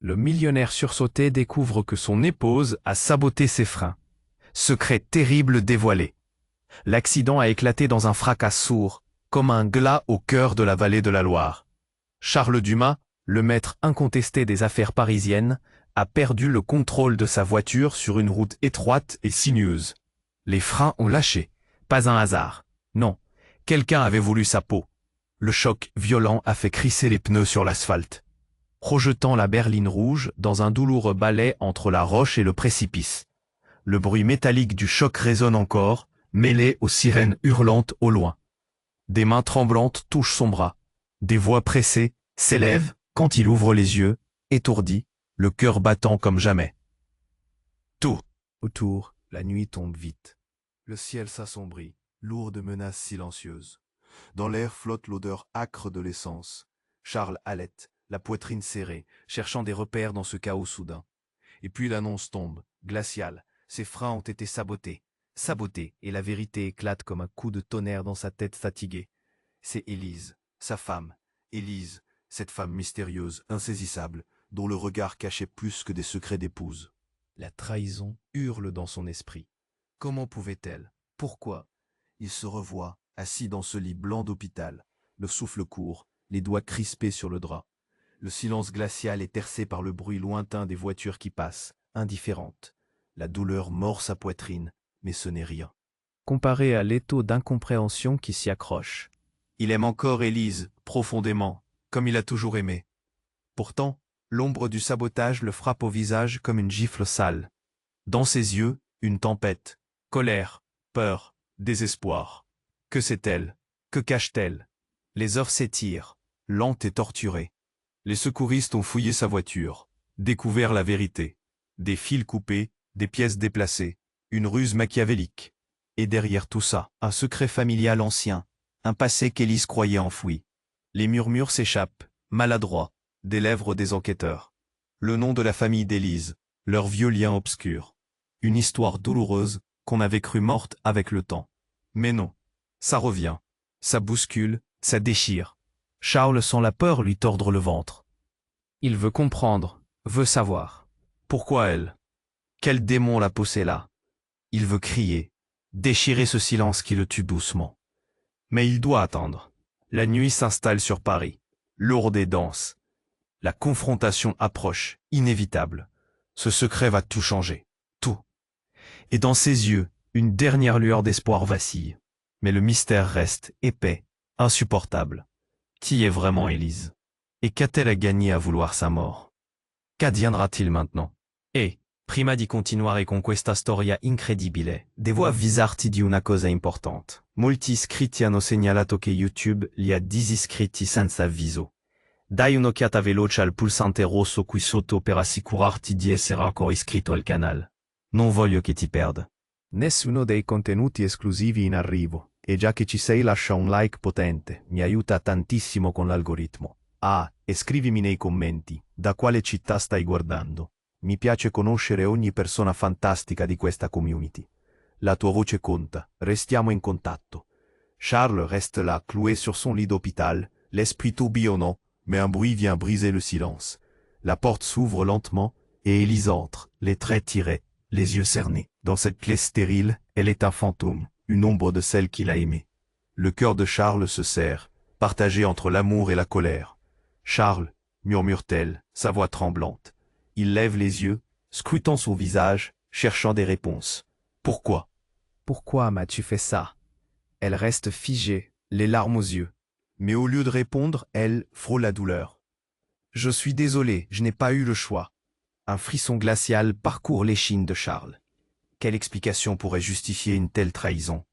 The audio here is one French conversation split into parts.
Le millionnaire sursauté découvre que son épouse a saboté ses freins. Secret terrible dévoilé. L'accident a éclaté dans un fracas sourd, comme un glas au cœur de la vallée de la Loire. Charles Dumas, le maître incontesté des affaires parisiennes, a perdu le contrôle de sa voiture sur une route étroite et sinueuse. Les freins ont lâché. Pas un hasard. Non, quelqu'un avait voulu sa peau. Le choc violent a fait crisser les pneus sur l'asphalte, projetant la berline rouge dans un douloureux balai entre la roche et le précipice. Le bruit métallique du choc résonne encore, mêlé aux sirènes hurlantes au loin. Des mains tremblantes touchent son bras. Des voix pressées s'élèvent quand il ouvre les yeux, étourdi, le cœur battant comme jamais. Tout autour, la nuit tombe vite. Le ciel s'assombrit, lourd de menaces silencieuses. Dans l'air flotte l'odeur âcre de l'essence. Charles halète, la poitrine serrée, cherchant des repères dans ce chaos soudain. Et puis l'annonce tombe, glaciale. Ses freins ont été sabotés. Sabotés, et la vérité éclate comme un coup de tonnerre dans sa tête fatiguée. C'est Élise, sa femme. Élise, cette femme mystérieuse, insaisissable, dont le regard cachait plus que des secrets d'épouse. La trahison hurle dans son esprit. Comment pouvait-elle? Pourquoi? Il se revoit, assis dans ce lit blanc d'hôpital, le souffle court, les doigts crispés sur le drap. Le silence glacial est tercé par le bruit lointain des voitures qui passent, indifférentes. La douleur mord sa poitrine, mais ce n'est rien. Comparé à l'étau d'incompréhension qui s'y accroche. Il aime encore Élise, profondément, comme il a toujours aimé. Pourtant, l'ombre du sabotage le frappe au visage comme une gifle sale. Dans ses yeux, une tempête, colère, peur, désespoir. Que sait-elle? Que cache-t-elle? Les heures s'étirent, lentes et torturées. Les secouristes ont fouillé sa voiture, découvert la vérité. Des fils coupés, des pièces déplacées, une ruse machiavélique. Et derrière tout ça, un secret familial ancien, un passé qu'Élise croyait enfoui. Les murmures s'échappent, maladroits, des lèvres des enquêteurs. Le nom de la famille d'Élise, leur vieux lien obscur. Une histoire douloureuse qu'on avait cru morte avec le temps. Mais non, ça revient, ça bouscule, ça déchire. Charles sent la peur lui tordre le ventre. Il veut comprendre, veut savoir. Pourquoi elle? Quel démon l'a poussé là? Il veut crier, déchirer ce silence qui le tue doucement. Mais il doit attendre. La nuit s'installe sur Paris, lourde et dense. La confrontation approche, inévitable. Ce secret va tout changer, tout. Et dans ses yeux, une dernière lueur d'espoir vacille. Mais le mystère reste épais, insupportable. Qui est vraiment Élise? Et qu'a-t-elle à gagner à vouloir sa mort? Qu'adviendra-t-il maintenant? Et, prima di continuare con questa storia incredibile, devo avvisarti di una cosa importante. Molti iscritti hanno segnalato che YouTube li ha disiscritti senza avviso. Dai un'occhiata veloce al pulsante rosso qui sotto per assicurarti di essere ancora iscritto al canale. Non voglio che ti perda. Nessuno dei contenuti esclusivi in arrivo, e già che ci sei lascia un like potente, mi aiuta tantissimo con l'algoritmo. Ah, e scrivimi nei commenti, da quale città stai guardando. Mi piace conoscere ogni persona fantastica di questa community. La tua voce conta, restiamo in contatto. Charles reste là, cloué sur son lit d'hôpital, l'esprit tourbillonnant, mais un bruit vient briser le silence. La porte s'ouvre lentement, et Élise entre, les traits tirés, les yeux cernés. Dans cette pièce stérile, elle est un fantôme, une ombre de celle qu'il a aimée. Le cœur de Charles se serre, partagé entre l'amour et la colère. Charles, murmure-t-elle, sa voix tremblante. Il lève les yeux, scrutant son visage, cherchant des réponses. Pourquoi? Pourquoi m'as-tu fait ça? Elle reste figée, les larmes aux yeux. Mais au lieu de répondre, elle frôle la douleur. Je suis désolé, je n'ai pas eu le choix. Un frisson glacial parcourt l'échine de Charles. Quelle explication pourrait justifier une telle trahison?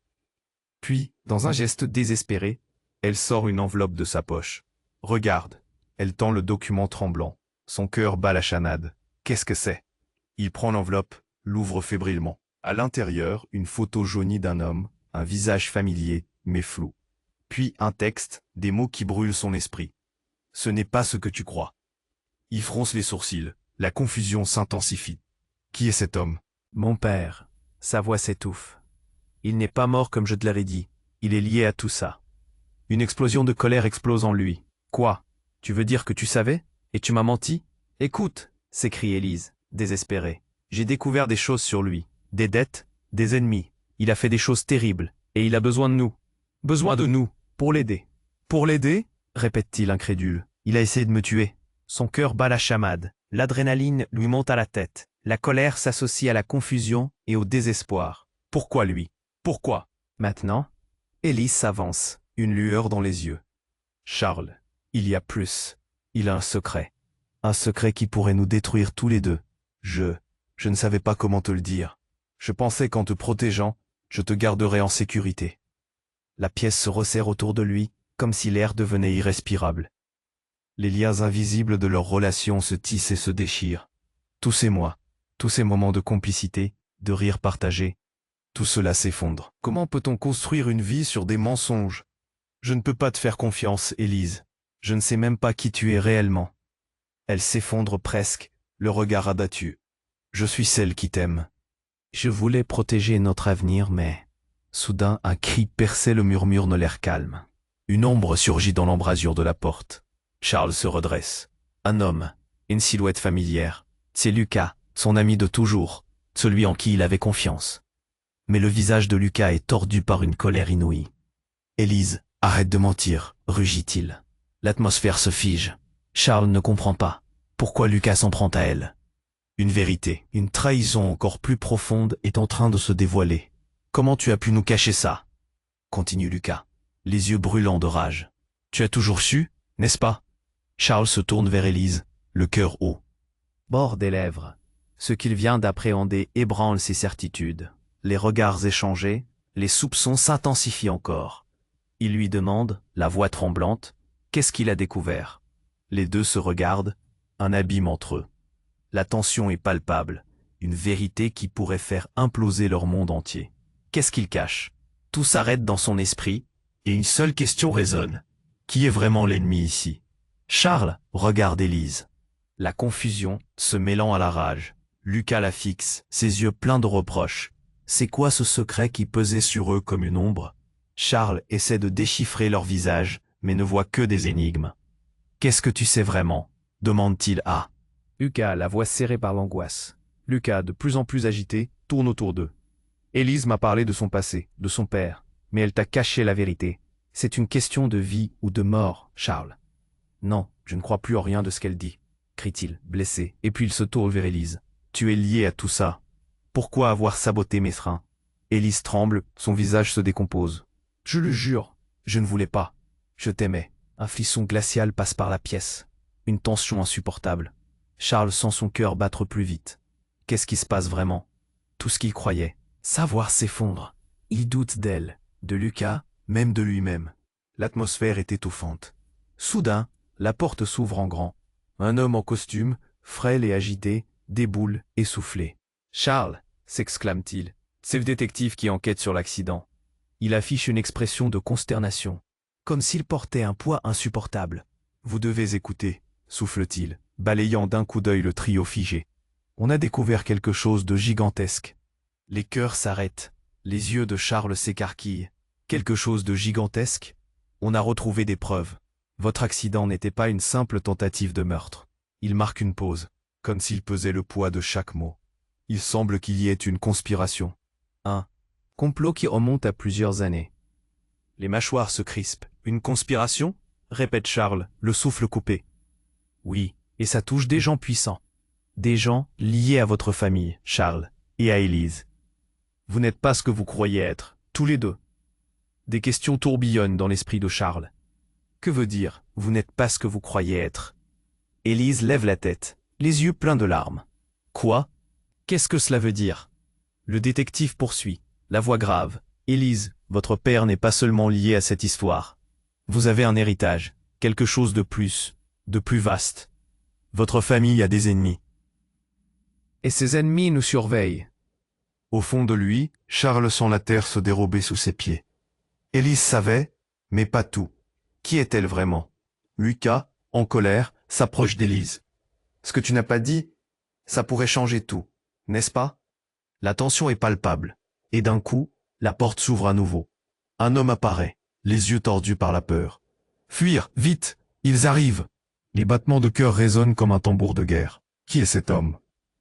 Puis, dans un geste désespéré, elle sort une enveloppe de sa poche. Regarde, elle tend le document tremblant. Son cœur bat la chanade. Qu'est-ce que c'est? Il prend l'enveloppe, l'ouvre fébrilement. À l'intérieur, une photo jaunie d'un homme, un visage familier, mais flou. Puis un texte, des mots qui brûlent son esprit. Ce n'est pas ce que tu crois. Il fronce les sourcils. La confusion s'intensifie. Qui est cet homme? Mon père. Sa voix s'étouffe. Il n'est pas mort comme je te l'avais dit. Il est lié à tout ça. Une explosion de colère explose en lui. Quoi? Tu veux dire que tu savais? Et tu m'as menti? Écoute, s'écrie Élise, désespérée. J'ai découvert des choses sur lui, des dettes, des ennemis. Il a fait des choses terribles, et il a besoin de nous. Besoin de nous, pour l'aider. Pour l'aider répète-t-il incrédule. Il a essayé de me tuer. Son cœur bat la chamade. L'adrénaline lui monte à la tête. La colère s'associe à la confusion et au désespoir. Pourquoi lui? Pourquoi? Maintenant, Élise s'avance, une lueur dans les yeux. Charles, il y a plus. Il a un secret. Un secret qui pourrait nous détruire tous les deux. Je ne savais pas comment te le dire. Je pensais qu'en te protégeant, je te garderais en sécurité. La pièce se resserre autour de lui, comme si l'air devenait irrespirable. Les liens invisibles de leur relation se tissent et se déchirent. Tous ces mois, tous ces moments de complicité, de rire partagé, tout cela s'effondre. Comment peut-on construire une vie sur des mensonges? Je ne peux pas te faire confiance, Élise. Je ne sais même pas qui tu es réellement. Elle s'effondre presque, le regard abattu. Je suis celle qui t'aime. Je voulais protéger notre avenir, mais... Soudain, un cri perçait le murmure de l'air calme. Une ombre surgit dans l'embrasure de la porte. Charles se redresse. Un homme, une silhouette familière. C'est Lucas, son ami de toujours, celui en qui il avait confiance. Mais le visage de Lucas est tordu par une colère inouïe. « Élise, arrête de mentir, rugit-il. L'atmosphère se fige. Charles ne comprend pas. Pourquoi Lucas s'en prend à elle? Une vérité, une trahison encore plus profonde est en train de se dévoiler. Comment tu as pu nous cacher ça? Continue Lucas, les yeux brûlants de rage. Tu as toujours su, n'est-ce pas? Charles se tourne vers Élise, le cœur haut. Bord des lèvres. Ce qu'il vient d'appréhender ébranle ses certitudes. Les regards échangés, les soupçons s'intensifient encore. Il lui demande, la voix tremblante, qu'est-ce qu'il a découvert? Les deux se regardent, un abîme entre eux. La tension est palpable, une vérité qui pourrait faire imploser leur monde entier. Qu'est-ce qu'il cache? Tout s'arrête dans son esprit, et une seule question résonne. Qui est vraiment l'ennemi ici? Charles regarde Élise. La confusion se mêlant à la rage. Lucas la fixe, ses yeux pleins de reproches. C'est quoi ce secret qui pesait sur eux comme une ombre? Charles essaie de déchiffrer leur visage, mais ne voit que des énigmes. Qu'est-ce que tu sais vraiment? Demande-t-il à Lucas, la voix serrée par l'angoisse. Lucas, de plus en plus agité, tourne autour d'eux. Élise m'a parlé de son passé, de son père, mais elle t'a caché la vérité. C'est une question de vie ou de mort, Charles. Non, je ne crois plus en rien de ce qu'elle dit, crie-t-il, blessé, et puis il se tourne vers Élise. Tu es lié à tout ça. Pourquoi avoir saboté mes freins? Élise tremble, son visage se décompose. Je le jure, je ne voulais pas. Je t'aimais. Un frisson glacial passe par la pièce. Une tension insupportable. Charles sent son cœur battre plus vite. Qu'est-ce qui se passe vraiment? Tout ce qu'il croyait. Savoir s'effondre. Il doute d'elle, de Lucas, même de lui-même. L'atmosphère est étouffante. Soudain, la porte s'ouvre en grand. Un homme en costume, frêle et agité, déboule, essoufflé. « Charles !» s'exclame-t-il. C'est le détective qui enquête sur l'accident. Il affiche une expression de consternation, comme s'il portait un poids insupportable. « Vous devez écouter » souffle-t-il, balayant d'un coup d'œil le trio figé. On a découvert quelque chose de gigantesque. Les cœurs s'arrêtent, les yeux de Charles s'écarquillent. Quelque chose de gigantesque? On a retrouvé des preuves. Votre accident n'était pas une simple tentative de meurtre. Il marque une pause, comme s'il pesait le poids de chaque mot. Il semble qu'il y ait une conspiration. Un complot qui remonte à plusieurs années. Les mâchoires se crispent. Une conspiration? Répète Charles, le souffle coupé. Oui, et ça touche des gens puissants. Des gens liés à votre famille, Charles, et à Élise. Vous n'êtes pas ce que vous croyez être, tous les deux. Des questions tourbillonnent dans l'esprit de Charles. Que veut dire « vous n'êtes pas ce que vous croyez être » Élise lève la tête, les yeux pleins de larmes. Quoi? Qu'est-ce que cela veut dire? Le détective poursuit, la voix grave. Élise, votre père n'est pas seulement lié à cette histoire. Vous avez un héritage, quelque chose de plus vaste. Votre famille a des ennemis. Et ces ennemis nous surveillent. Au fond de lui, Charles sent la terre se dérober sous ses pieds. Élise savait, mais pas tout. Qui est-elle vraiment? Lucas, en colère, s'approche d'Élise. Ce que tu n'as pas dit, ça pourrait changer tout, n'est-ce pas? La tension est palpable, et d'un coup, la porte s'ouvre à nouveau. Un homme apparaît, les yeux tordus par la peur. Fuir, vite, ils arrivent! Les battements de cœur résonnent comme un tambour de guerre. Qui est cet homme?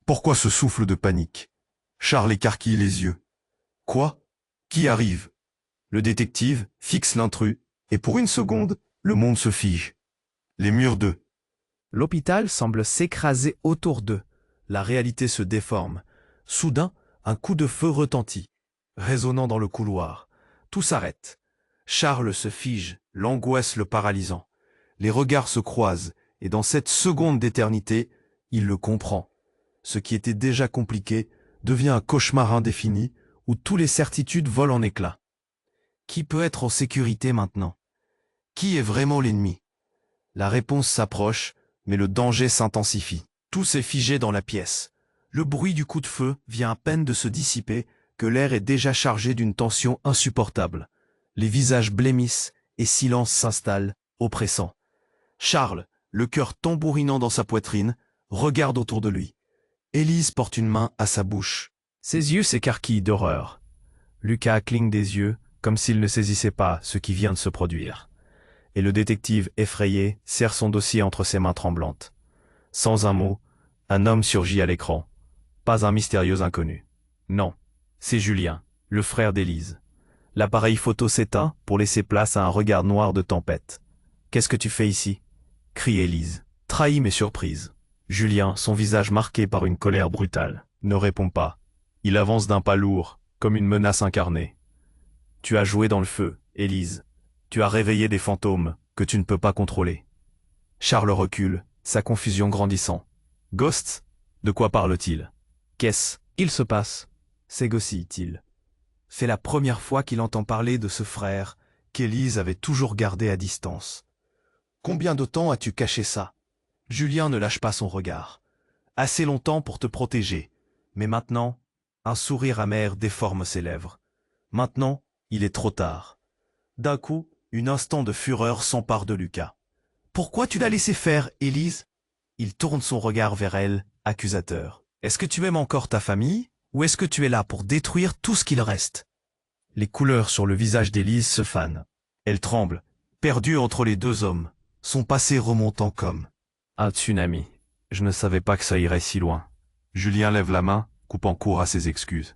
Pourquoi ce souffle de panique? Charles écarquille les yeux. Quoi? Qui arrive? Le détective fixe l'intrus, et pour une seconde, le monde se fige. Les murs de L'hôpital semble s'écraser autour d'eux. la réalité se déforme. Soudain, un coup de feu retentit, résonnant dans le couloir. Tout s'arrête. Charles se fige, l'angoisse le paralysant. Les regards se croisent, et dans cette seconde d'éternité, il le comprend. Ce qui était déjà compliqué devient un cauchemar indéfini où toutes les certitudes volent en éclats. Qui peut être en sécurité maintenant? Qui est vraiment l'ennemi? La réponse s'approche, mais le danger s'intensifie. Tout s'est figé dans la pièce. Le bruit du coup de feu vient à peine de se dissiper que l'air est déjà chargé d'une tension insupportable. Les visages blêmissent et silence s'installe, oppressant. Charles, le cœur tambourinant dans sa poitrine, regarde autour de lui. Élise porte une main à sa bouche. Ses yeux s'écarquillent d'horreur. Lucas cligne des yeux, comme s'il ne saisissait pas ce qui vient de se produire. Et le détective, effrayé, serre son dossier entre ses mains tremblantes. Sans un mot, un homme surgit à l'écran. Pas un mystérieux inconnu. Non, c'est Julien, le frère d'Élise. L'appareil photo s'éteint pour laisser place à un regard noir de tempête. « Qu'est-ce que tu fais ici ?» crie Élise, trahie mais surprise. Julien, son visage marqué par une colère brutale, ne répond pas. Il avance d'un pas lourd, comme une menace incarnée. « Tu as joué dans le feu, Élise. Tu as réveillé des fantômes que tu ne peux pas contrôler. » Charles recule, sa confusion grandissant. « Ghosts? De quoi parle-t-il? Qu'est-ce qu'il se passe ?» s'égosille-t-il. C'est la première fois qu'il entend parler de ce frère qu'Élise avait toujours gardé à distance. « Combien de temps as-tu caché ça ?» Julien ne lâche pas son regard. « Assez longtemps pour te protéger. Mais maintenant, un sourire amer déforme ses lèvres. Maintenant, il est trop tard. » D'un coup, une instant de fureur s'empare de Lucas. « Pourquoi tu l'as laissé faire, Élise ?» Il tourne son regard vers elle, accusateur. « Est-ce que tu aimes encore ta famille, ou est-ce que tu es là pour détruire tout ce qu'il reste ?» Les couleurs sur le visage d'Élise se fanent. Elle tremble, perdue entre les deux hommes, son passé remontant comme un tsunami. Je ne savais pas que ça irait si loin. Julien lève la main, coupant court à ses excuses.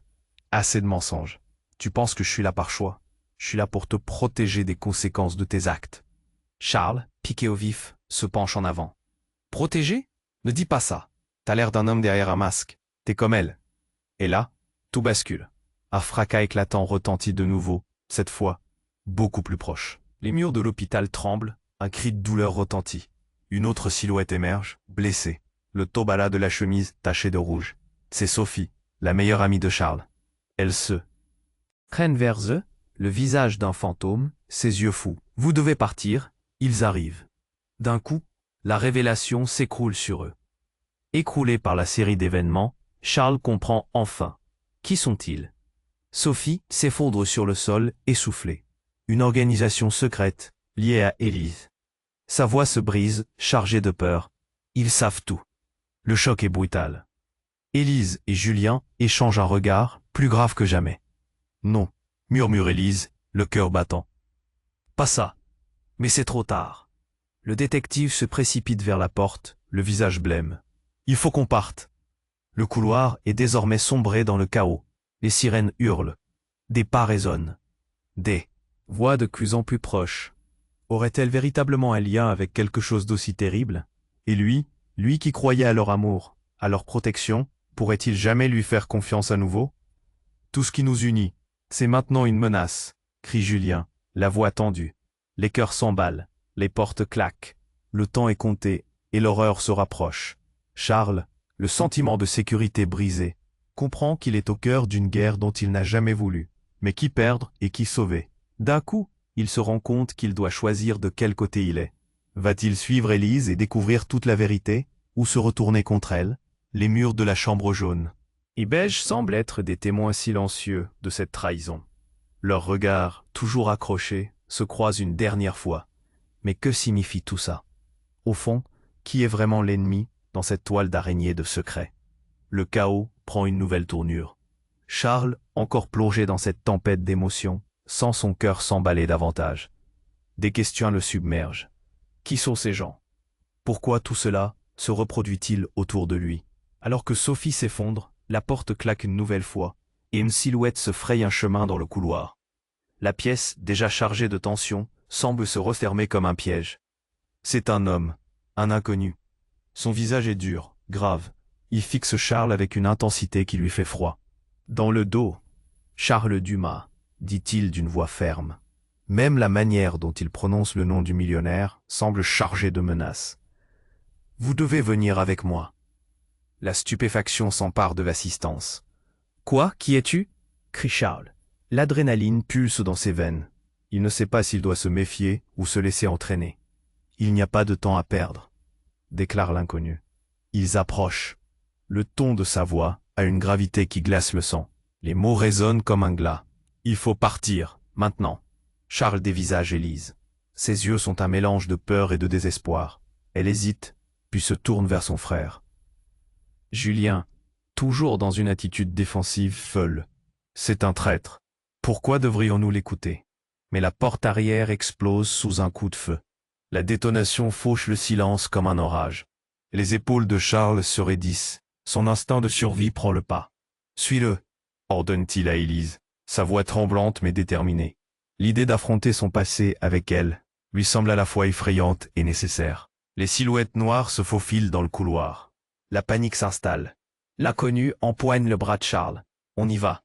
Assez de mensonges. Tu penses que je suis là par choix? Je suis là pour te protéger des conséquences de tes actes. Charles, piqué au vif, se penche en avant. Protéger? Ne dis pas ça. T'as l'air d'un homme derrière un masque. T'es comme elle. Et là, tout bascule. Un fracas éclatant retentit de nouveau, cette fois, beaucoup plus proche. Les murs de l'hôpital tremblent, un cri de douleur retentit. Une autre silhouette émerge, blessée. Le tobala de la chemise taché de rouge. C'est Sophie, la meilleure amie de Charles. Elle se traîne vers eux, le visage d'un fantôme, ses yeux fous. Vous devez partir, ils arrivent. D'un coup, la révélation s'écroule sur eux. Écroulé par la série d'événements, Charles comprend enfin. Qui sont-ils? Sophie s'effondre sur le sol, essoufflée. Une organisation secrète, liée à Élise. Sa voix se brise, chargée de peur. Ils savent tout. Le choc est brutal. Élise et Julien échangent un regard, plus grave que jamais. Non, murmure Élise, le cœur battant. Pas ça. Mais c'est trop tard. Le détective se précipite vers la porte, le visage blême. Il faut qu'on parte. Le couloir est désormais sombré dans le chaos. Les sirènes hurlent. Des pas résonnent. Des voix de plus en plus proches. Aurait-elle véritablement un lien avec quelque chose d'aussi terrible? Et lui qui croyait à leur amour, à leur protection, pourrait-il jamais lui faire confiance à nouveau? Tout ce qui nous unit, c'est maintenant une menace, crie Julien, la voix tendue. Les cœurs s'emballent, les portes claquent. Le temps est compté, et l'horreur se rapproche. Charles, le sentiment de sécurité brisé, comprend qu'il est au cœur d'une guerre dont il n'a jamais voulu, mais qui perdre et qui sauver. D'un coup, il se rend compte qu'il doit choisir de quel côté il est. Va-t-il suivre Élise et découvrir toute la vérité, ou se retourner contre elle? Les murs de la chambre jaune et beige semblent être des témoins silencieux de cette trahison. Leurs regards, toujours accrochés, se croisent une dernière fois. Mais que signifie tout ça? Au fond, qui est vraiment l'ennemi dans cette toile d'araignée de secrets? Le chaos prend une nouvelle tournure. Charles, encore plongé dans cette tempête d'émotions, sent son cœur s'emballer davantage. Des questions le submergent. Qui sont ces gens? Pourquoi tout cela? se reproduit-il autour de lui. Alors que Sophie s'effondre, la porte claque une nouvelle fois, et une silhouette se fraye un chemin dans le couloir. La pièce, déjà chargée de tension, semble se refermer comme un piège. C'est un homme, un inconnu. Son visage est dur, grave. Il fixe Charles avec une intensité qui lui fait froid. Dans le dos, « Charles Dumas », dit-il d'une voix ferme. Même la manière dont il prononce le nom du millionnaire semble chargée de menaces. « Vous devez venir avec moi. » La stupéfaction s'empare de l'assistance. « Quoi? Qui es-tu » crie Charles. L'adrénaline pulse dans ses veines. Il ne sait pas s'il doit se méfier ou se laisser entraîner. « Il n'y a pas de temps à perdre », déclare l'inconnu. Ils approchent. Le ton de sa voix a une gravité qui glace le sang. Les mots résonnent comme un glas. « Il faut partir, maintenant. » Charles dévisage Élise. Ses yeux sont un mélange de peur et de désespoir. Elle hésite, puis se tourne vers son frère. Julien, toujours dans une attitude défensive, feule. C'est un traître. Pourquoi devrions-nous l'écouter? Mais la porte arrière explose sous un coup de feu. La détonation fauche le silence comme un orage. Les épaules de Charles se raidissent. Son instinct de survie prend le pas. « Suis-le », ordonne-t-il à Élise, sa voix tremblante mais déterminée. L'idée d'affronter son passé avec elle lui semble à la fois effrayante et nécessaire. Les silhouettes noires se faufilent dans le couloir. La panique s'installe. L'inconnu empoigne le bras de Charles. On y va.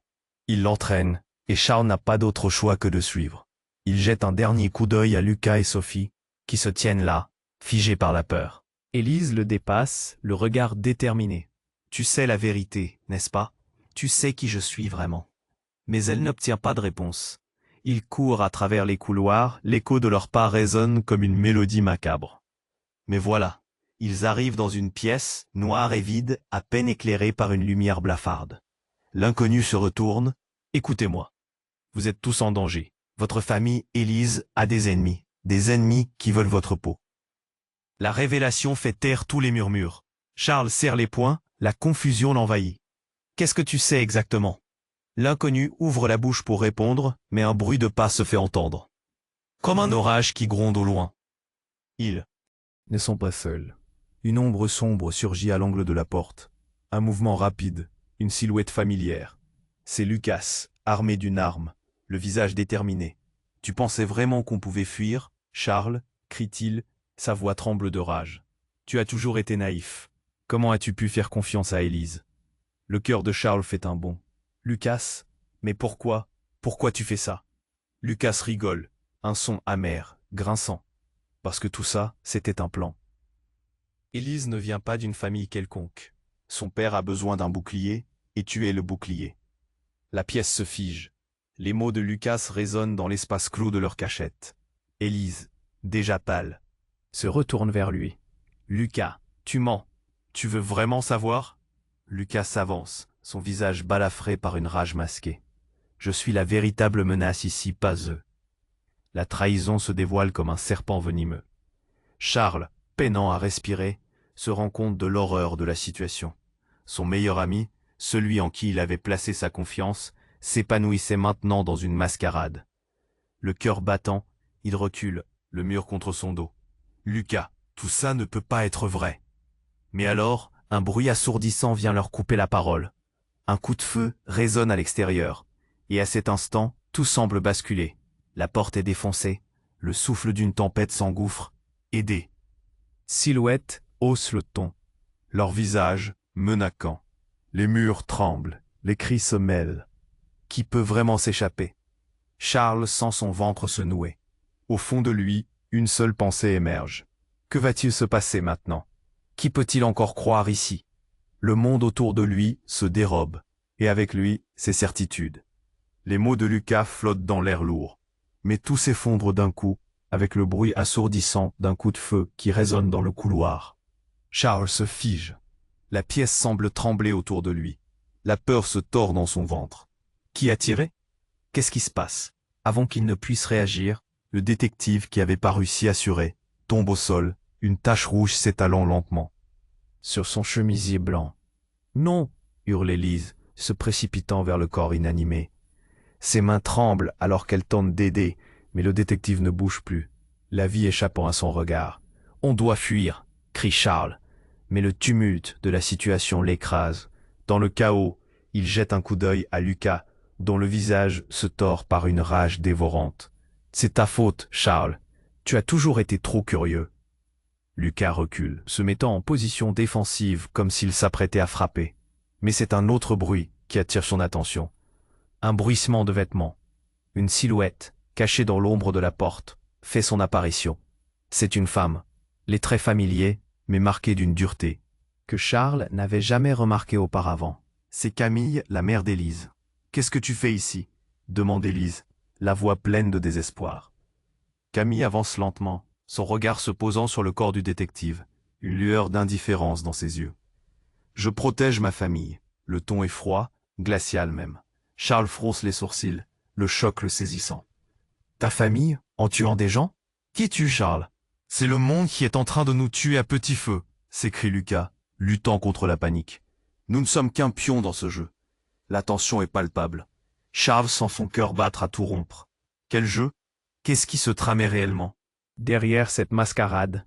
Il l'entraîne, et Charles n'a pas d'autre choix que de suivre. Il jette un dernier coup d'œil à Lucas et Sophie, qui se tiennent là, figés par la peur. Élise le dépasse, le regard déterminé. « Tu sais la vérité, n'est-ce pas? Tu sais qui je suis vraiment. » Mais elle n'obtient pas de réponse. Ils courent à travers les couloirs, l'écho de leurs pas résonne comme une mélodie macabre. Mais voilà, ils arrivent dans une pièce, noire et vide, à peine éclairée par une lumière blafarde. L'inconnu se retourne. « Écoutez-moi. Vous êtes tous en danger. Votre famille, Élise, a des ennemis qui veulent votre peau. » La révélation fait taire tous les murmures. Charles serre les poings, la confusion l'envahit. « Qu'est-ce que tu sais exactement ?» L'inconnu ouvre la bouche pour répondre, mais un bruit de pas se fait entendre. Comme un orage qui gronde au loin. Ils ne sont pas seuls. Une ombre sombre surgit à l'angle de la porte. Un mouvement rapide, une silhouette familière. C'est Lucas, armé d'une arme, le visage déterminé. « Tu pensais vraiment qu'on pouvait fuir, Charles ?» crie-t-il, sa voix tremble de rage. « Tu as toujours été naïf. Comment as-tu pu faire confiance à Élise ?» Le cœur de Charles fait un bond. « Lucas, mais pourquoi? Pourquoi tu fais ça ?» Lucas rigole, un son amer, grinçant. Parce que tout ça, c'était un plan. Élise ne vient pas d'une famille quelconque. Son père a besoin d'un bouclier, et tu es le bouclier. La pièce se fige. Les mots de Lucas résonnent dans l'espace clos de leur cachette. Élise, déjà pâle, se retourne vers lui. « Lucas, tu mens. Tu veux vraiment savoir ?» Lucas s'avance, son visage balafré par une rage masquée. « Je suis la véritable menace ici, pas eux. » La trahison se dévoile comme un serpent venimeux. Charles, peinant à respirer, se rend compte de l'horreur de la situation. Son meilleur ami, celui en qui il avait placé sa confiance, s'épanouissait maintenant dans une mascarade. Le cœur battant, il recule, le mur contre son dos. « Lucas, tout ça ne peut pas être vrai. » Mais alors, un bruit assourdissant vient leur couper la parole. Un coup de feu résonne à l'extérieur, et à cet instant, tout semble basculer. La porte est défoncée, le souffle d'une tempête s'engouffre. Aidez. Silhouettes haussent le ton, leur visage menaçant. Les murs tremblent, les cris se mêlent. Qui peut vraiment s'échapper? Charles sent son ventre se nouer. Au fond de lui, une seule pensée émerge. Que va-t-il se passer maintenant? Qui peut-il encore croire ici? Le monde autour de lui se dérobe, et avec lui, ses certitudes. Les mots de Lucas flottent dans l'air lourd, mais tout s'effondre d'un coup, avec le bruit assourdissant d'un coup de feu qui résonne dans le couloir. Charles se fige. La pièce semble trembler autour de lui. La peur se tord dans son ventre. Qui a tiré? Qu'est-ce qui se passe? Avant qu'il ne puisse réagir, le détective qui avait paru si assuré tombe au sol, une tache rouge s'étalant lentement sur son chemisier blanc. « Non !» hurle Élise, se précipitant vers le corps inanimé. Ses mains tremblent alors qu'elle tente d'aider, mais le détective ne bouge plus, la vie échappant à son regard. « On doit fuir !» crie Charles. Mais le tumulte de la situation l'écrase. Dans le chaos, il jette un coup d'œil à Lucas, dont le visage se tord par une rage dévorante. « C'est ta faute, Charles. Tu as toujours été trop curieux. » Lucas recule, se mettant en position défensive comme s'il s'apprêtait à frapper. Mais c'est un autre bruit qui attire son attention. Un bruissement de vêtements. Une silhouette, cachée dans l'ombre de la porte, fait son apparition. C'est une femme, les traits familiers, mais marqués d'une dureté, que Charles n'avait jamais remarqué auparavant. C'est Camille, la mère d'Élise. « Qu'est-ce que tu fais ici ?» demande Élise, la voix pleine de désespoir. Camille avance lentement, son regard se posant sur le corps du détective, une lueur d'indifférence dans ses yeux. « Je protège ma famille. » Le ton est froid, glacial même. Charles fronce les sourcils, le choc le saisissant. « Ta famille, en tuant des gens ? Qui tue Charles ? C'est le monde qui est en train de nous tuer à petit feu !» s'écrie Lucas, luttant contre la panique. « Nous ne sommes qu'un pion dans ce jeu. La tension est palpable. Charles sent son cœur battre à tout rompre. Quel jeu ? Qu'est-ce qui se tramait réellement ? Derrière cette mascarade,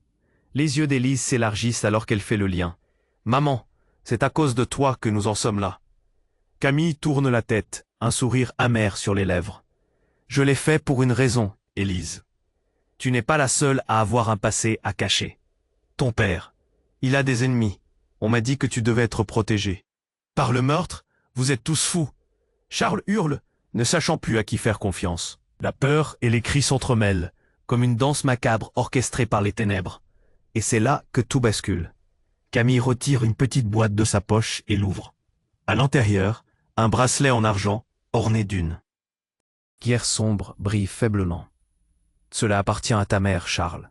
les yeux d'Élise s'élargissent alors qu'elle fait le lien. « Maman, c'est à cause de toi que nous en sommes là. » Camille tourne la tête, un sourire amer sur les lèvres. « Je l'ai fait pour une raison, Élise. Tu n'es pas la seule à avoir un passé à cacher. Ton père, il a des ennemis. On m'a dit que tu devais être protégé. Par le meurtre, vous êtes tous fous. » Charles hurle, ne sachant plus à qui faire confiance. La peur et les cris s'entremêlent, comme une danse macabre orchestrée par les ténèbres. Et c'est là que tout bascule. Camille retire une petite boîte de sa poche et l'ouvre. À l'intérieur, un bracelet en argent, orné d'une pierre sombre brille faiblement. Cela appartient à ta mère, Charles.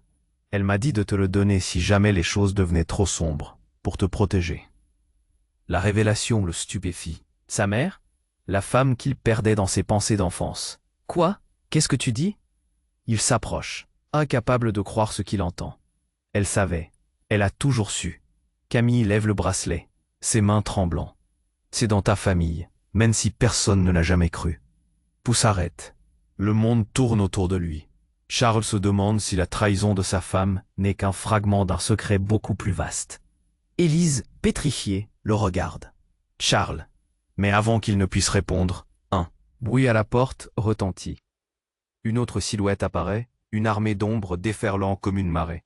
Elle m'a dit de te le donner si jamais les choses devenaient trop sombres, pour te protéger. La révélation le stupéfie. Sa mère ? La femme qu'il perdait dans ses pensées d'enfance. Quoi ? Qu'est-ce que tu dis ? Il s'approche, incapable de croire ce qu'il entend. Elle savait. Elle a toujours su. Camille lève le bracelet, ses mains tremblant. C'est dans ta famille, même si personne ne l'a jamais cru. Tout s'arrête. Le monde tourne autour de lui. Charles se demande si la trahison de sa femme n'est qu'un fragment d'un secret beaucoup plus vaste. Élise, pétrifiée, le regarde. Charles. Mais avant qu'il ne puisse répondre, un bruit à la porte retentit. Une autre silhouette apparaît, une armée d'ombres déferlant comme une marée.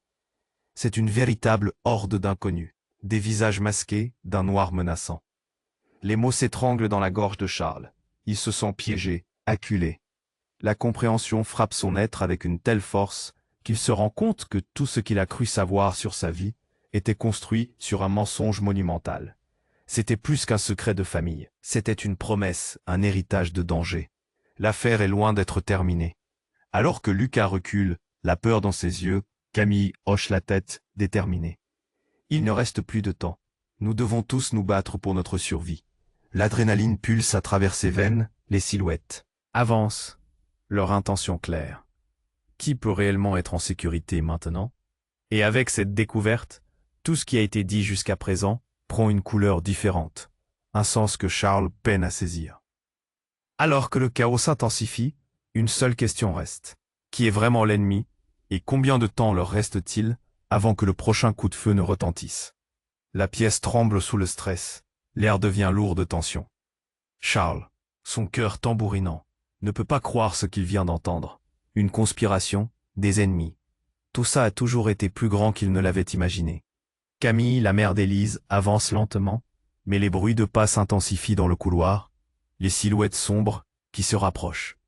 C'est une véritable horde d'inconnus, des visages masqués, d'un noir menaçant. Les mots s'étranglent dans la gorge de Charles. Il se sent piégé, acculé. La compréhension frappe son être avec une telle force qu'il se rend compte que tout ce qu'il a cru savoir sur sa vie était construit sur un mensonge monumental. C'était plus qu'un secret de famille. C'était une promesse, un héritage de danger. L'affaire est loin d'être terminée. Alors que Lucas recule, la peur dans ses yeux, Camille hoche la tête, déterminée. Il ne reste plus de temps. Nous devons tous nous battre pour notre survie. L'adrénaline pulse à travers ses veines, les silhouettes avancent, leur intention claire. Qui peut réellement être en sécurité maintenant ? Et avec cette découverte, tout ce qui a été dit jusqu'à présent prend une couleur différente, un sens que Charles peine à saisir. Alors que le chaos s'intensifie, une seule question reste. Qui est vraiment l'ennemi, et combien de temps leur reste-t-il avant que le prochain coup de feu ne retentisse ? La pièce tremble sous le stress, l'air devient lourd de tension. Charles, son cœur tambourinant, ne peut pas croire ce qu'il vient d'entendre. Une conspiration, des ennemis. Tout ça a toujours été plus grand qu'il ne l'avait imaginé. Camille, la mère d'Élise, avance lentement, mais les bruits de pas s'intensifient dans le couloir, les silhouettes sombres qui se rapprochent.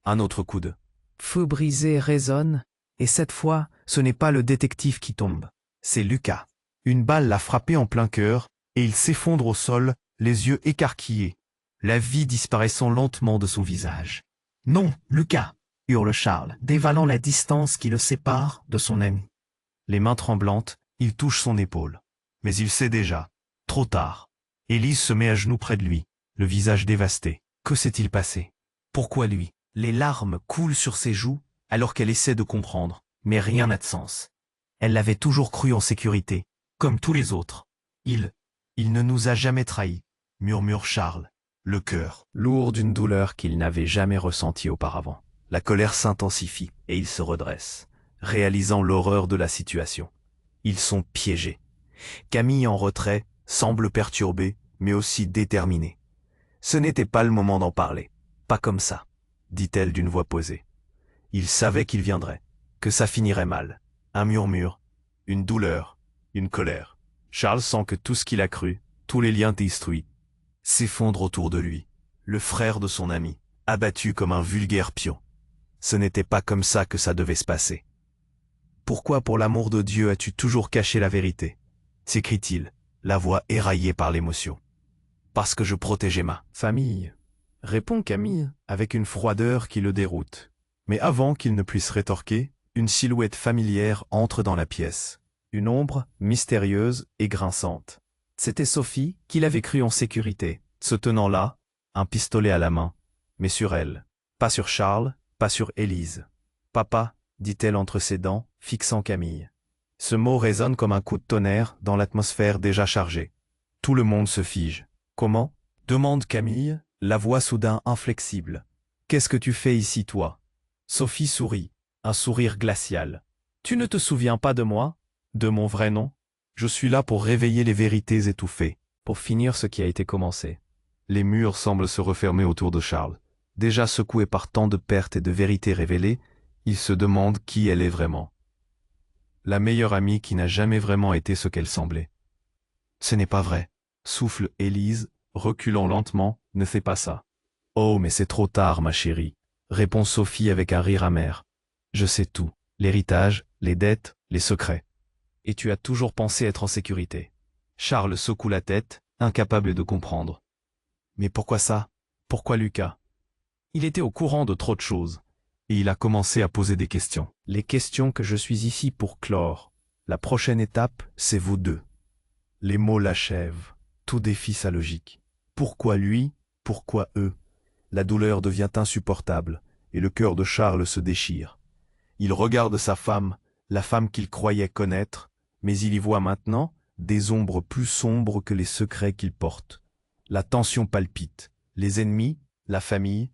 Un autre coup de feu brisé résonne, et cette fois, ce n'est pas le détective qui tombe, c'est Lucas. Une balle l'a frappé en plein cœur, et il s'effondre au sol, les yeux écarquillés, la vie disparaissant lentement de son visage. « Non, Lucas !» hurle Charles, dévalant la distance qui le sépare de son ami. Les mains tremblantes, il touche son épaule. Mais il sait déjà. Trop tard. Élise se met à genoux près de lui, le visage dévasté. Que s'est-il passé ? Pourquoi lui ? Les larmes coulent sur ses joues alors qu'elle essaie de comprendre, mais rien n'a de sens. Elle l'avait toujours cru en sécurité, comme tous les autres. Il ne nous a jamais trahis, murmure Charles, le cœur lourd d'une douleur qu'il n'avait jamais ressentie auparavant. La colère s'intensifie et il se redresse, réalisant l'horreur de la situation. Ils sont piégés. Camille en retrait, semble perturbée, mais aussi déterminée. Ce n'était pas le moment d'en parler. Pas comme ça, dit-elle d'une voix posée. Il savait qu'il viendrait, que ça finirait mal. Un murmure, une douleur, une colère. Charles sent que tout ce qu'il a cru, tous les liens détruits, s'effondrent autour de lui. Le frère de son ami, abattu comme un vulgaire pion. Ce n'était pas comme ça que ça devait se passer. Pourquoi, pour l'amour de Dieu, as-tu toujours caché la vérité? S'écrie-t-il, la voix éraillée par l'émotion. Parce que je protégeais ma famille, répond Camille, avec une froideur qui le déroute. Mais avant qu'il ne puisse rétorquer, une silhouette familière entre dans la pièce. Une ombre mystérieuse et grinçante. C'était Sophie, qu'il avait cru en sécurité, se tenant là, un pistolet à la main, mais sur elle. Pas sur Charles, pas sur Élise. Papa, dit-elle entre ses dents, fixant Camille. Ce mot résonne comme un coup de tonnerre dans l'atmosphère déjà chargée. Tout le monde se fige. Comment? Demande Camille, la voix soudain inflexible. Qu'est-ce que tu fais ici, toi? Sophie sourit, un sourire glacial. Tu ne te souviens pas de moi? De mon vrai nom? Je suis là pour réveiller les vérités étouffées, pour finir ce qui a été commencé. Les murs semblent se refermer autour de Charles. Déjà secoué par tant de pertes et de vérités révélées, il se demande qui elle est vraiment. La meilleure amie qui n'a jamais vraiment été ce qu'elle semblait. Ce n'est pas vrai, souffle Élise, reculant lentement, ne fais pas ça. Oh, mais c'est trop tard, ma chérie, répond Sophie avec un rire amer. Je sais tout, l'héritage, les dettes, les secrets. Et tu as toujours pensé être en sécurité. Charles secoue la tête, incapable de comprendre. Mais pourquoi ça? Pourquoi Lucas? Il était au courant de trop de choses, et il a commencé à poser des questions. Les questions que je suis ici pour clore. La prochaine étape, c'est vous deux. Les mots l'achèvent, tout défie sa logique. Pourquoi lui? Pourquoi eux? La douleur devient insupportable, et le cœur de Charles se déchire. Il regarde sa femme, la femme qu'il croyait connaître, mais il y voit maintenant des ombres plus sombres que les secrets qu'il porte. La tension palpite, les ennemis, la famille,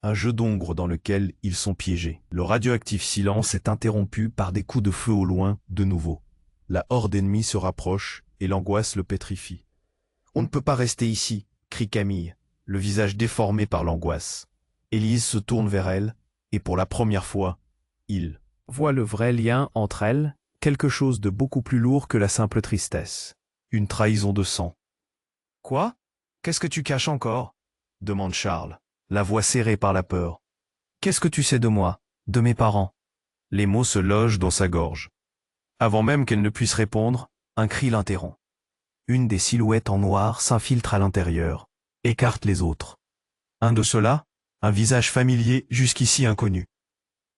un jeu d'ombre dans lequel ils sont piégés. Le radioactif silence est interrompu par des coups de feu au loin, de nouveau. La horde ennemie se rapproche et l'angoisse le pétrifie. « On ne peut pas rester ici !» crie Camille, le visage déformé par l'angoisse. Élise se tourne vers elle, et pour la première fois, il voit le vrai lien entre elles, quelque chose de beaucoup plus lourd que la simple tristesse. Une trahison de sang. « Quoi? Qu'est-ce que tu caches encore ?» demande Charles, la voix serrée par la peur. « Qu'est-ce que tu sais de moi, de mes parents ?» Les mots se logent dans sa gorge. Avant même qu'elle ne puisse répondre, un cri l'interrompt. Une des silhouettes en noir s'infiltre à l'intérieur, écarte les autres. Un de ceux-là, un visage familier jusqu'ici inconnu.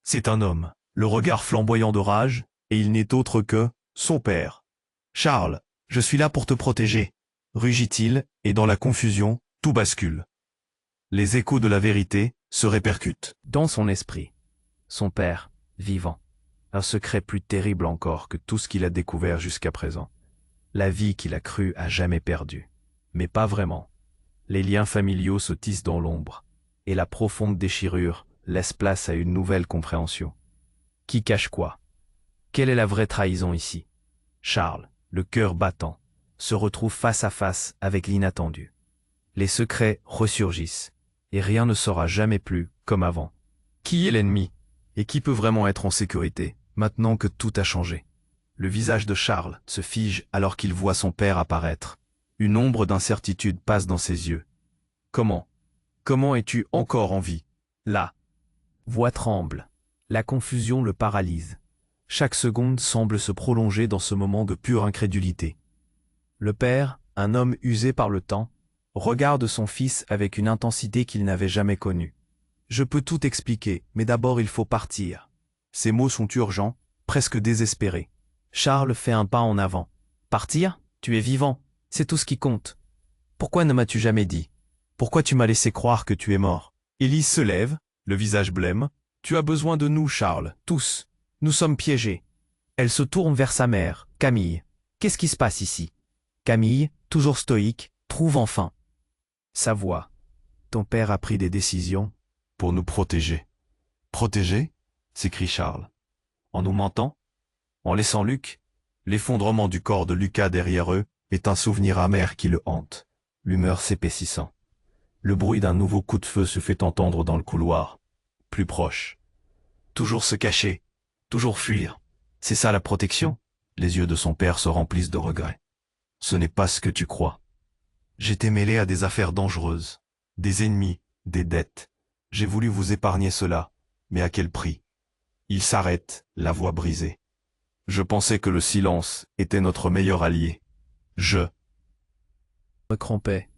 C'est un homme, le regard flamboyant de rage, et il n'est autre que son père. « Charles, je suis là pour te protéger !» rugit-il, et dans la confusion, tout bascule. Les échos de la vérité se répercutent dans son esprit. Son père, vivant. Un secret plus terrible encore que tout ce qu'il a découvert jusqu'à présent. La vie qu'il a cru à jamais perdue. Mais pas vraiment. Les liens familiaux se tissent dans l'ombre, et la profonde déchirure laisse place à une nouvelle compréhension. Qui cache quoi? Quelle est la vraie trahison ici? Charles, le cœur battant, se retrouve face à face avec l'inattendu. Les secrets ressurgissent, et rien ne sera jamais plus comme avant. Qui est l'ennemi? Et qui peut vraiment être en sécurité, maintenant que tout a changé? Le visage de Charles se fige alors qu'il voit son père apparaître. Une ombre d'incertitude passe dans ses yeux. Comment es-tu encore en vie? Là. Voix tremble. La confusion le paralyse. Chaque seconde semble se prolonger dans ce moment de pure incrédulité. Le père, un homme usé par le temps, regarde son fils avec une intensité qu'il n'avait jamais connue. « Je peux tout expliquer, mais d'abord il faut partir. » Ces mots sont urgents, presque désespérés. Charles fait un pas en avant. « Partir? Tu es vivant. C'est tout ce qui compte. Pourquoi ne m'as-tu jamais dit? Pourquoi tu m'as laissé croire que tu es mort ?» Élise se lève, le visage blême. « Tu as besoin de nous, Charles, tous. Nous sommes piégés. » Elle se tourne vers sa mère, Camille. « Qu'est-ce qui se passe ici ?» Camille, toujours stoïque, trouve enfin sa voix. « Ton père a pris des décisions pour nous protéger. »« Protéger ?» s'écrie Charles. « En nous mentant? En laissant Luc? L'effondrement du corps de Lucas derrière eux est un souvenir amer qui le hante, l'humeur s'épaississant. Le bruit d'un nouveau coup de feu se fait entendre dans le couloir, plus proche. Toujours se cacher, toujours fuir. C'est ça la protection? Les yeux de son père se remplissent de regret. Ce n'est pas ce que tu crois. J'étais mêlé à des affaires dangereuses, des ennemis, des dettes. J'ai voulu vous épargner cela, mais à quel prix? Il s'arrête, la voix brisée. Je pensais que le silence était notre meilleur allié. Me crampait.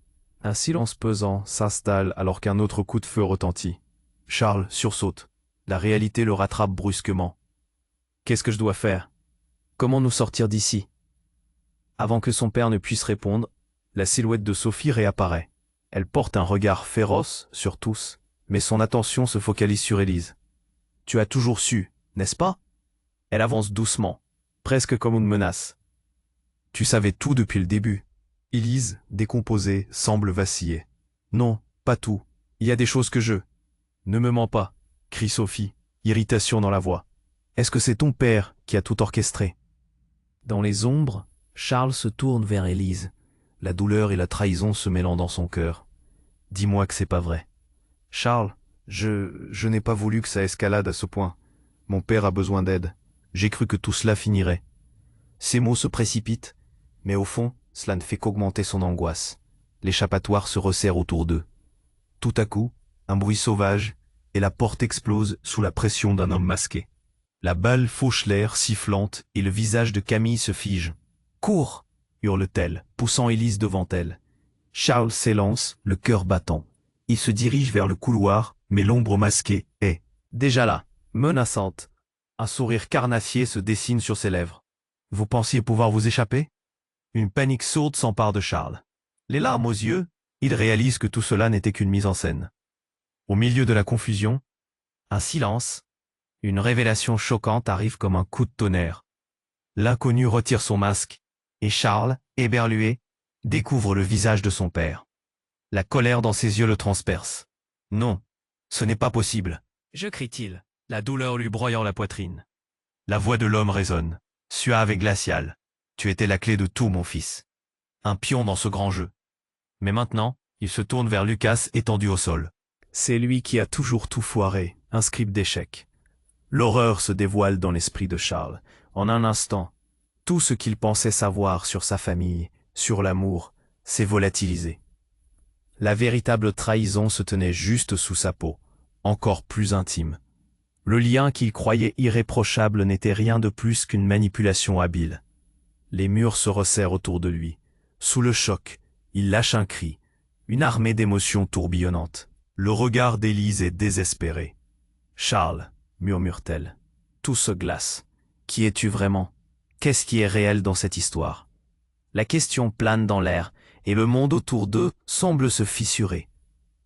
Un silence pesant s'installe alors qu'un autre coup de feu retentit. Charles sursaute. La réalité le rattrape brusquement. Qu'est-ce que je dois faire? Comment nous sortir d'ici? Avant que son père ne puisse répondre, la silhouette de Sophie réapparaît. Elle porte un regard féroce sur tous, mais son attention se focalise sur Élise. Tu as toujours su, n'est-ce pas? Elle avance doucement, presque comme une menace. Tu savais tout depuis le début. Élise, décomposée, semble vaciller. Non, pas tout. Il y a des choses que je... Ne me mens pas, crie Sophie, irritation dans la voix. Est-ce que c'est ton père qui a tout orchestré? Dans les ombres, Charles se tourne vers Élise, la douleur et la trahison se mêlant dans son cœur. Dis-moi que c'est pas vrai. Charles, je n'ai pas voulu que ça escalade à ce point. Mon père a besoin d'aide. J'ai cru que tout cela finirait. Ces mots se précipitent, mais au fond, cela ne fait qu'augmenter son angoisse. L'échappatoire se resserre autour d'eux. Tout à coup, un bruit sauvage, et la porte explose sous la pression d'un homme masqué. La balle fauche l'air sifflante et le visage de Camille se fige. « Cours !» hurle-t-elle, poussant Élise devant elle. Charles s'élance, le cœur battant. Il se dirige vers le couloir, mais l'ombre masquée est déjà là, menaçante. Un sourire carnassier se dessine sur ses lèvres. Vous pensiez pouvoir vous échapper? Une panique sourde s'empare de Charles. Les larmes aux yeux, il réalise que tout cela n'était qu'une mise en scène. Au milieu de la confusion, un silence, une révélation choquante arrive comme un coup de tonnerre. L'inconnu retire son masque, et Charles, éberlué, découvre le visage de son père. La colère dans ses yeux le transperce. Non, ce n'est pas possible, je crie-t-il, la douleur lui broyant la poitrine. La voix de l'homme résonne, suave et glaciale. Tu étais la clé de tout, mon fils. Un pion dans ce grand jeu. Mais maintenant, il se tourne vers Lucas étendu au sol. C'est lui qui a toujours tout foiré, un script d'échecs. L'horreur se dévoile dans l'esprit de Charles. En un instant, tout ce qu'il pensait savoir sur sa famille, sur l'amour, s'est volatilisé. La véritable trahison se tenait juste sous sa peau, encore plus intime. Le lien qu'il croyait irréprochable n'était rien de plus qu'une manipulation habile. Les murs se resserrent autour de lui. Sous le choc, il lâche un cri, une armée d'émotions tourbillonnantes. Le regard d'Élise est désespéré. « Charles, murmure-t-elle, tout se glace. Qui es-tu vraiment? Qu'est-ce qui est réel dans cette histoire? » La question plane dans l'air, et le monde autour d'eux semble se fissurer.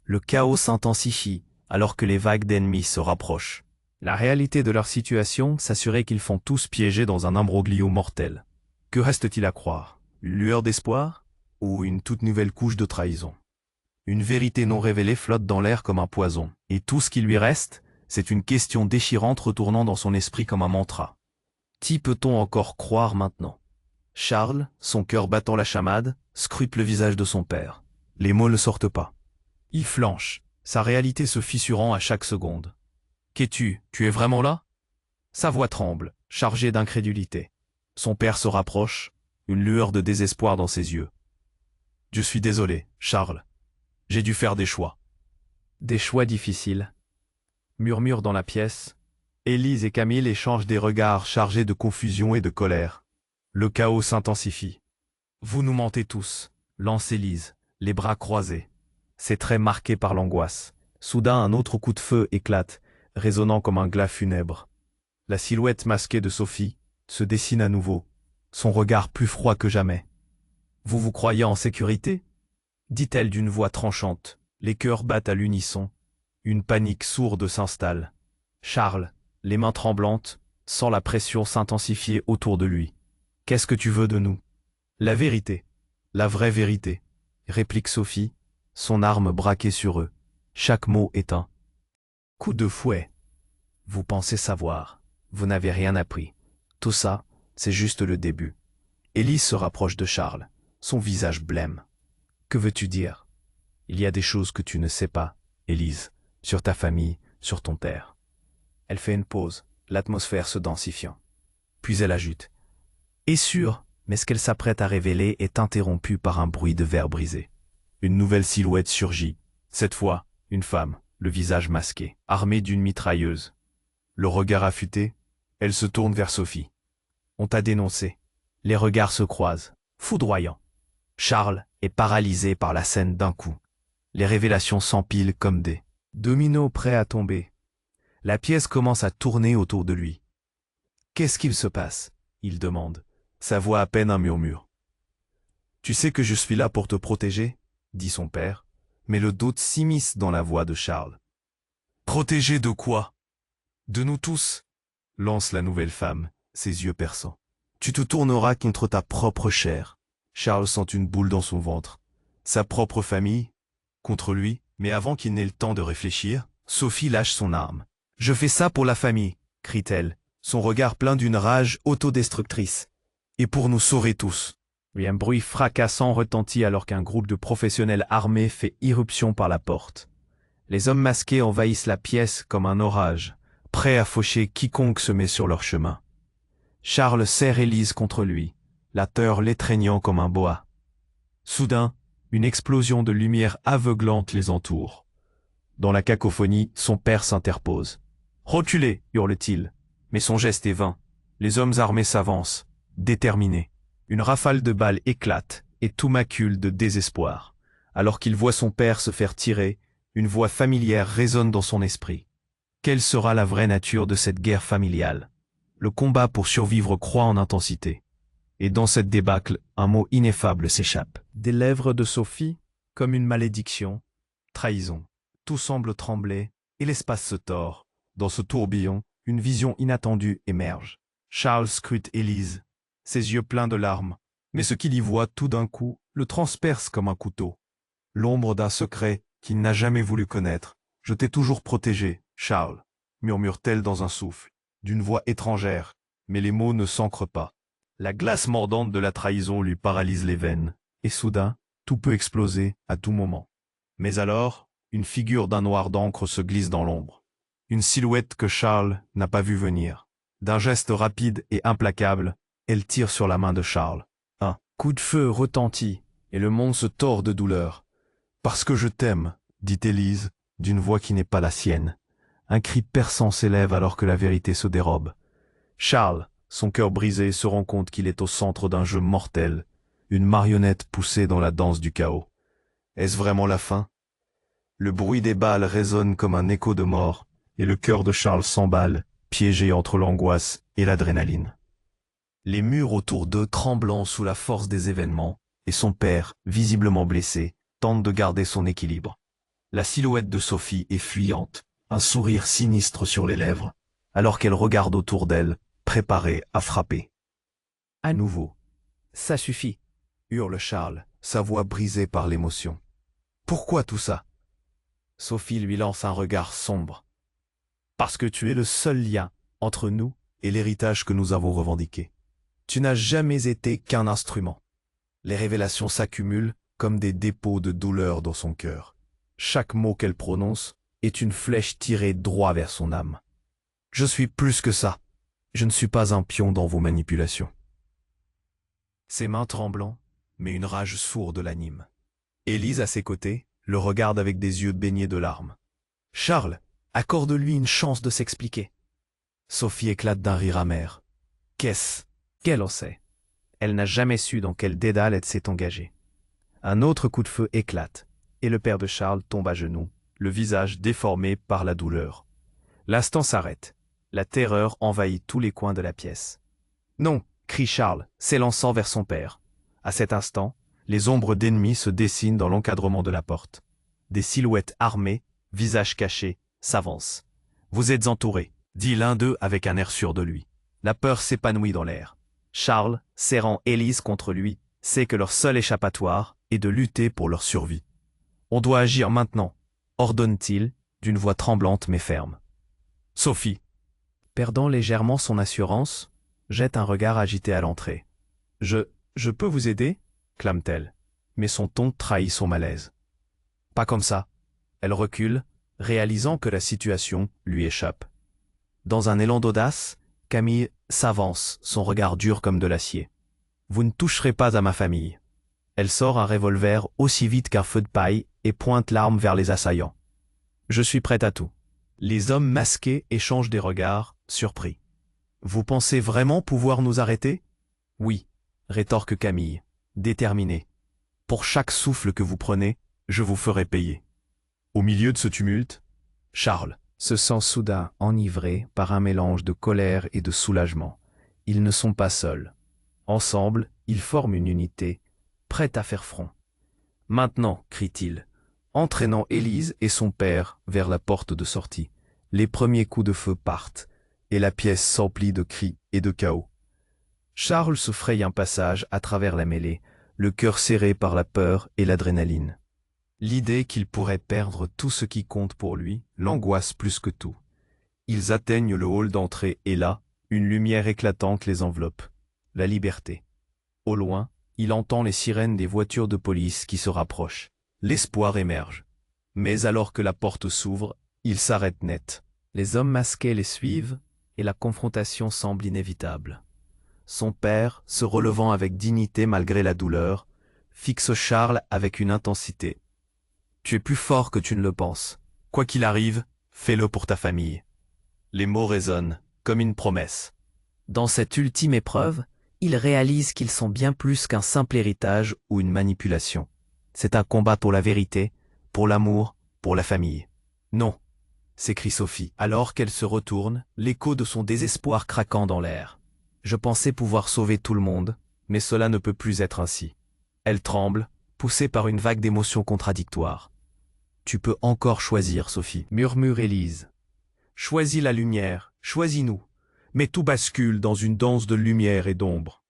Le chaos s'intensifie, alors que les vagues d'ennemis se rapprochent. La réalité de leur situation s'assurait qu'ils font tous piégés dans un imbroglio mortel. Que reste-t-il à croire? Une lueur d'espoir? Ou une toute nouvelle couche de trahison? Une vérité non révélée flotte dans l'air comme un poison, et tout ce qui lui reste, c'est une question déchirante retournant dans son esprit comme un mantra. Qui peut-on encore croire maintenant? Charles, son cœur battant la chamade, scrute le visage de son père. Les mots ne sortent pas. Il flanche, sa réalité se fissurant à chaque seconde. Qu'es-tu? Tu es vraiment là? Sa voix tremble, chargée d'incrédulité. Son père se rapproche, une lueur de désespoir dans ses yeux. Je suis désolé, Charles. J'ai dû faire des choix. Des choix difficiles. Murmure dans la pièce. Élise et Camille échangent des regards chargés de confusion et de colère. Le chaos s'intensifie. Vous nous mentez tous, lance Élise, les bras croisés. Ses traits marqués par l'angoisse. Soudain, un autre coup de feu éclate, résonnant comme un glas funèbre. La silhouette masquée de Sophie se dessine à nouveau, son regard plus froid que jamais. « Vous vous croyez en sécurité ?» dit-elle d'une voix tranchante. Les cœurs battent à l'unisson. Une panique sourde s'installe. Charles, les mains tremblantes, sent la pression s'intensifier autour de lui. « Qu'est-ce que tu veux de nous ?»« La vérité, la vraie vérité », réplique Sophie, son arme braquée sur eux. Chaque mot est un coup de fouet. Vous pensez savoir, vous n'avez rien appris. Tout ça, C'est juste le début. Élise se rapproche de Charles, son visage blême. Que veux-tu dire? Il y a des choses que tu ne sais pas, Élise, sur ta famille, sur ton père. Elle fait une pause, l'atmosphère se densifiant. Puis elle ajoute. Et sûr, mais ce qu'elle s'apprête à révéler est interrompu par un bruit de verre brisé. Une nouvelle silhouette surgit. Cette fois, une femme, le visage masqué, armée d'une mitrailleuse. Le regard affûté, elle se tourne vers Sophie. On t'a dénoncé. Les regards se croisent, foudroyants. Charles est paralysé par la scène d'un coup. Les révélations s'empilent comme des dominos prêts à tomber. La pièce commence à tourner autour de lui. Qu'est-ce qu'il se passe? Il demande, sa voix à peine un murmure. Tu sais que je suis là pour te protéger, dit son père, mais le doute s'immisce dans la voix de Charles. Protéger de quoi? De nous tous, lance la nouvelle femme, ses yeux perçants. Tu te tourneras contre ta propre chair. Charles sent une boule dans son ventre. Sa propre famille, contre lui, mais avant qu'il n'ait le temps de réfléchir, Sophie lâche son arme. Je fais ça pour la famille, crie-t-elle, son regard plein d'une rage autodestructrice. Et pour nous sauver tous. Et un bruit fracassant retentit alors qu'un groupe de professionnels armés fait irruption par la porte. Les hommes masqués envahissent la pièce comme un orage, prêts à faucher quiconque se met sur leur chemin. Charles serre Élise contre lui, la peur l'étreignant comme un boa. Soudain, une explosion de lumière aveuglante les entoure. Dans la cacophonie, son père s'interpose. « Reculez !» hurle-t-il. Mais son geste est vain. Les hommes armés s'avancent, déterminés. Une rafale de balles éclate et tout macule de désespoir. Alors qu'il voit son père se faire tirer, une voix familière résonne dans son esprit. Quelle sera la vraie nature de cette guerre familiale? Le combat pour survivre croît en intensité. Et dans cette débâcle, un mot ineffable s'échappe. Des lèvres de Sophie, comme une malédiction. Trahison. Tout semble trembler, et l'espace se tord. Dans ce tourbillon, une vision inattendue émerge. Charles scrute Élise, ses yeux pleins de larmes, mais ce qu'il y voit tout d'un coup le transperce comme un couteau. L'ombre d'un secret qu'il n'a jamais voulu connaître. Je t'ai toujours protégé, Charles, murmure-t-elle dans un souffle, d'une voix étrangère, mais les mots ne s'ancrent pas. La glace mordante de la trahison lui paralyse les veines, et soudain, tout peut exploser à tout moment. Mais alors, une figure d'un noir d'encre se glisse dans l'ombre. Une silhouette que Charles n'a pas vue venir. D'un geste rapide et implacable, elle tire sur la main de Charles. Un coup de feu retentit, et le monde se tord de douleur. « Parce que je t'aime », dit Élise, d'une voix qui n'est pas la sienne. Un cri perçant s'élève alors que la vérité se dérobe. Charles, son cœur brisé, se rend compte qu'il est au centre d'un jeu mortel, une marionnette poussée dans la danse du chaos. Est-ce vraiment la fin? Le bruit des balles résonne comme un écho de mort, et le cœur de Charles s'emballe, piégé entre l'angoisse et l'adrénaline. Les murs autour d'eux tremblant sous la force des événements, et son père, visiblement blessé, tente de garder son équilibre. La silhouette de Sophie est fuyante, un sourire sinistre sur les lèvres, alors qu'elle regarde autour d'elle, préparée à frapper. À nouveau. « Ça suffit !» hurle Charles, sa voix brisée par l'émotion. « Pourquoi tout ça ?» Sophie lui lance un regard sombre. « Parce que tu es le seul lien entre nous et l'héritage que nous avons revendiqué. Tu n'as jamais été qu'un instrument. » Les révélations s'accumulent comme des dépôts de douleur dans son cœur. Chaque mot qu'elle prononce est une flèche tirée droit vers son âme. « Je suis plus que ça. Je ne suis pas un pion dans vos manipulations. » Ses mains tremblant, mais une rage sourde l'anime. Élise, à ses côtés, le regarde avec des yeux baignés de larmes. « Charles, accorde-lui une chance de s'expliquer. » Sophie éclate d'un rire amer. Qu'est-ce qu'elle en sait? Elle n'a jamais su dans quel dédale elle s'est engagée. Un autre coup de feu éclate, et le père de Charles tombe à genoux, le visage déformé par la douleur. L'instant s'arrête. La terreur envahit tous les coins de la pièce. « Non !» crie Charles, s'élançant vers son père. À cet instant, les ombres d'ennemis se dessinent dans l'encadrement de la porte. Des silhouettes armées, visages cachés, s'avancent. « Vous êtes entourés !» dit l'un d'eux avec un air sûr de lui. La peur s'épanouit dans l'air. Charles, serrant Élise contre lui, sait que leur seul échappatoire est de lutter pour leur survie. « On doit agir maintenant !» ordonne-t-il, d'une voix tremblante mais ferme. Sophie, perdant légèrement son assurance, jette un regard agité à l'entrée. Je peux vous aider clame-t-elle. Mais son ton trahit son malaise. Pas comme ça. Elle recule, réalisant que la situation lui échappe. Dans un élan d'audace, Camille s'avance, son regard dur comme de l'acier. Vous ne toucherez pas à ma famille. Elle sort un revolver aussi vite qu'un feu de paille et pointe l'arme vers les assaillants. Je suis prête à tout. Les hommes masqués échangent des regards, surpris. Vous pensez vraiment pouvoir nous arrêter? Oui, rétorque Camille, déterminée. Pour chaque souffle que vous prenez, je vous ferai payer. Au milieu de ce tumulte, Charles se sent soudain enivré par un mélange de colère et de soulagement. Ils ne sont pas seuls. Ensemble, ils forment une unité, prête à faire front. Maintenant, crie-t-il, entraînant Élise et son père vers la porte de sortie. Les premiers coups de feu partent, et la pièce s'emplit de cris et de chaos. Charles se fraye un passage à travers la mêlée, le cœur serré par la peur et l'adrénaline. L'idée qu'il pourrait perdre tout ce qui compte pour lui l'angoisse plus que tout. Ils atteignent le hall d'entrée et là, une lumière éclatante les enveloppe. La liberté. Au loin, il entend les sirènes des voitures de police qui se rapprochent. L'espoir émerge. Mais alors que la porte s'ouvre, il s'arrête net. Les hommes masqués les suivent et la confrontation semble inévitable. Son père, se relevant avec dignité malgré la douleur, fixe Charles avec une intensité. Tu es plus fort que tu ne le penses. Quoi qu'il arrive, fais-le pour ta famille. Les mots résonnent, comme une promesse. Dans cette ultime épreuve, ils réalisent qu'ils sont bien plus qu'un simple héritage ou une manipulation. C'est un combat pour la vérité, pour l'amour, pour la famille. Non, s'écrie Sophie, alors qu'elle se retourne, l'écho de son désespoir craquant dans l'air. Je pensais pouvoir sauver tout le monde, mais cela ne peut plus être ainsi. Elle tremble, poussée par une vague d'émotions contradictoires. Tu peux encore choisir, Sophie, murmure Élise. Choisis la lumière, choisis-nous. Mais tout bascule dans une danse de lumière et d'ombre.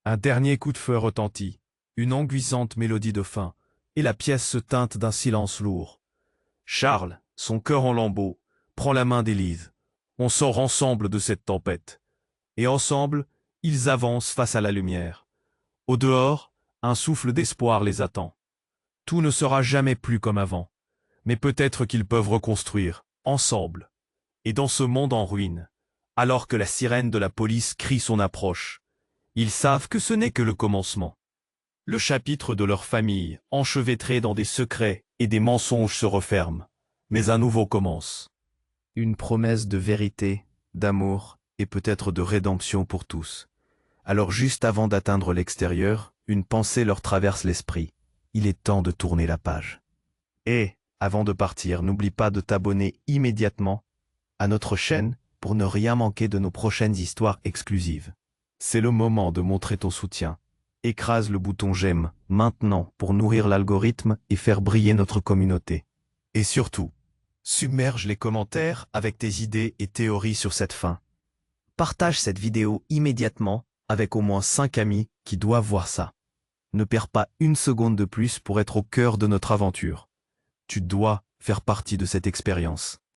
Un dernier coup de feu retentit, une angoissante mélodie de fin, et la pièce se teinte d'un silence lourd. Charles, son cœur en lambeaux, prend la main d'Élise. On sort ensemble de cette tempête. Et ensemble, ils avancent face à la lumière. Au dehors, un souffle d'espoir les attend. Tout ne sera jamais plus comme avant. Mais peut-être qu'ils peuvent reconstruire, ensemble. Et dans ce monde en ruine, alors que la sirène de la police crie son approche, ils savent que ce n'est que le commencement. Le chapitre de leur famille, enchevêtré dans des secrets et des mensonges, se referme. Mais un nouveau commence. Une promesse de vérité, d'amour et peut-être de rédemption pour tous. Alors juste avant d'atteindre l'extérieur, une pensée leur traverse l'esprit. Il est temps de tourner la page. Et, avant de partir, n'oublie pas de t'abonner immédiatement à notre chaîne pour ne rien manquer de nos prochaines histoires exclusives. C'est le moment de montrer ton soutien. Écrase le bouton j'aime maintenant pour nourrir l'algorithme et faire briller notre communauté. Et surtout, submerge les commentaires avec tes idées et théories sur cette fin. Partage cette vidéo immédiatement avec au moins 5 amis qui doivent voir ça. Ne perds pas une seconde de plus pour être au cœur de notre aventure. Tu dois faire partie de cette expérience.